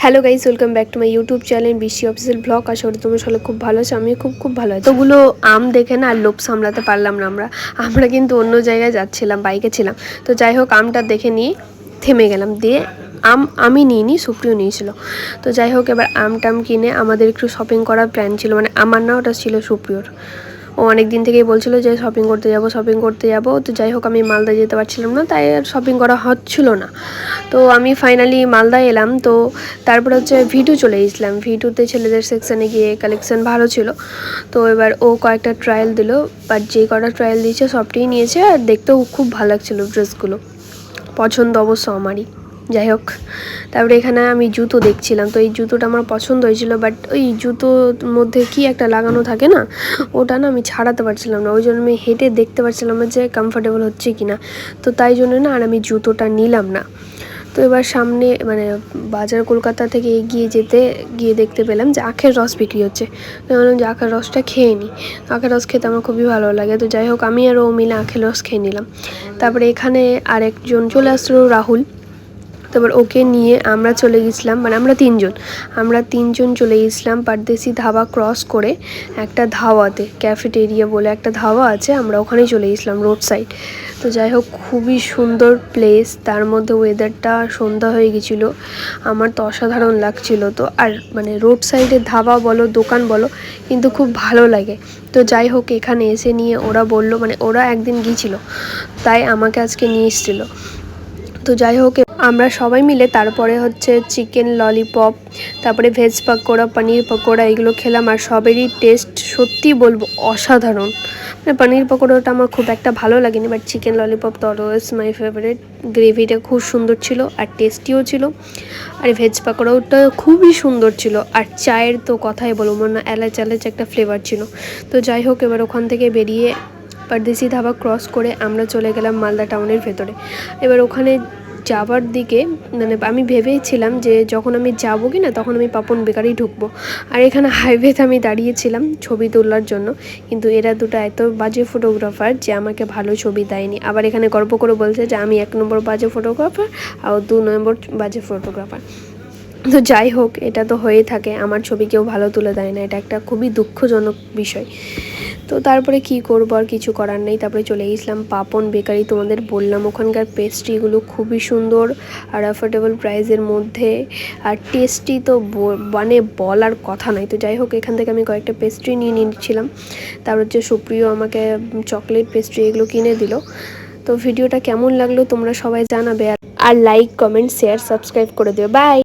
Hello guys, welcome back to my YouTube channel বৃষ্টি official blog. আশা করি তোমরা সবাই খুব ভালো আছো। আমি খুব ভালো আছি। তোগুলো আম দেখে না আর লোভ সামলাতে পারলাম না। আমরা কিন্তু অন্য জায়গায় যাচ্ছিলাম, বাইকে ছিলাম। তো যাই হোক, আমটা দেখে নিয়ে থেমে গেলাম। দিয়ে আমি নিইনি, সুপ্রিয় নিয়েছিল। তো যাই হোক, এবার টাম কিনে আমাদের একটু শপিং করার প্ল্যান ছিল। মানে আমার না, ওটা ছিল সুপ্রিয়র। ও অনেক দিন থেকেই বলছিল যে শপিং করতে যাব। তো যাই হোক, আমি মালদা যেতে পারছিলাম না, তাই আর শপিং করা হচ্ছিল না। তো আমি ফাইনালি মালদায় এলাম। তো তারপর হচ্ছে ভিটু চলে গেছিলাম। ভিটুতে ছেলেদের সেকশানে গিয়ে কালেকশান ভালো ছিল। তো এবার ও কয়েকটা ট্রায়াল দিল, বাট যে কটা ট্রায়াল দিয়েছে সবটাই নিয়েছে। আর দেখতেও খুব ভালো লাগছিলো ড্রেসগুলো, পছন্দ অবশ্য আমারই। যাই হোক, তারপরে এখানে আমি জুতো দেখছিলাম। তো এই জুতোটা আমার পছন্দ হয়েছিল, বাট ওই জুতোর মধ্যে কি একটা লাগানো থাকে না, ওটা না আমি ছাড়াতে পারছিলাম না। ওই জন্য আমি হেঁটে দেখতে পারছিলাম না যে কমফোর্টেবল হচ্ছে কি না। তো তাই জন্য না আর আমি জুতোটা নিলাম না। তো এবার সামনে মানে বাজার কলকাতা থেকে গিয়ে দেখতে পেলাম যে আখের রস বিক্রি হচ্ছে। তো বললাম যে আখের রসটা খেয়ে নিই। আখের রস খেতে আমার খুবই ভালো লাগে। তো যাই হোক, আমি আর ও মিলে আখের রস খেয়ে নিলাম। তারপরে এখানে আরেকজন চলে আসলো, রাহুল। তারপর ওকে নিয়ে আমরা চলে গেছিলাম, মানে আমরা তিনজন চলে গেছিলাম পারদেশি ধাবা ক্রস করে একটা ধাওয়াতে, ক্যাফেটেরিয়া বলে একটা ধাওয়া আছে, আমরা ওখানেই চলে গেছিলাম রোড সাইড। তো যাই হোক, খুবই সুন্দর প্লেস, তার মধ্যে ওয়েদারটা সন্ধ্যা হয়ে গেছিলো, আমার তো অসাধারণ লাগছিল। তো আর মানে রোড সাইডের ধাবা বলো, দোকান বলো, কিন্তু খুব ভালো লাগে। তো যাই হোক, এখানে এসে নিয়ে ওরা বললো, মানে ওরা একদিন গিয়েছিলো, তাই আমাকে আজকে নিয়ে এসেছিলো। তো যাই হোক, আমরা সবাই মিলে তারপরে হচ্ছে চিকেন ললিপপ, তারপরে ভেজ পকোড়া, পনির পকোড়া, এগুলো খেলাম। আর সবেরই টেস্ট সত্যি বলবো অসাধারণ। মানে পনির পকোড়াটা আমার খুব একটা ভালো লাগেনি, বাট চিকেন ললিপপ তো অলওয়েজ মাই ফেভারিট। গ্রেভিটা খুব সুন্দর ছিল আর টেস্টিও ছিল। আর ভেজ পকোড়াটা খুবই সুন্দর ছিল। আর চায়ের তো কথাই বলবো না, এলাচ একটা ফ্লেভার ছিল। তো যাই হোক, এবার ওখান থেকে বেরিয়ে পারদেশি ধাবা ক্রস করে আমরা চলে গেলাম মালদা টাউনের ভেতরে। এবার ওখানে যাবার দিকে মানে আমি ভেবেছিলাম যে যখন আমি যাবো কি না, তখন আমি পাপন বেকারি ঢুকবো। আর এখানে হাইওয়েতে আমি দাঁড়িয়েছিলাম ছবি তোলার জন্য, কিন্তু এরা দুটো এত বাজে ফটোগ্রাফার যে আমাকে ভালো ছবি দেয়নি। আবার এখানে গল্প করে বলছে যে আমি 1 নম্বর বাজে ফটোগ্রাফার আর 2 নম্বর বাজে ফটোগ্রাফার। তো যাই হোক, এটা তো হয়েই থাকে, আমার ছবি কেউ ভালো তুলে দেয় না, এটা একটা খুবই দুঃখজনক বিষয়। তো তারপরে কি করবো, আর কিছু করার নেই। তারপরে চলে গেছিলাম পাপন বেকারি। তোমাদের বললাম ওখানকার পেস্ট্রিগুলো খুবই সুন্দর আর অ্যাফোর্ডেবল প্রাইসের মধ্যে, আর টেস্টি তো মানে বলার কথা নয়। তো যাই হোক, এখান থেকে আমি কয়েকটা পেস্ট্রি নিয়ে নিচ্ছিলাম। তারপর হচ্ছে সুপ্রিয় আমাকে চকলেট পেস্ট্রি এগুলো কিনে দিল। তো ভিডিওটা কেমন লাগলো তোমরা সবাই জানাবে, আর লাইক, কমেন্ট, শেয়ার, সাবস্ক্রাইব করে দিও। বাই।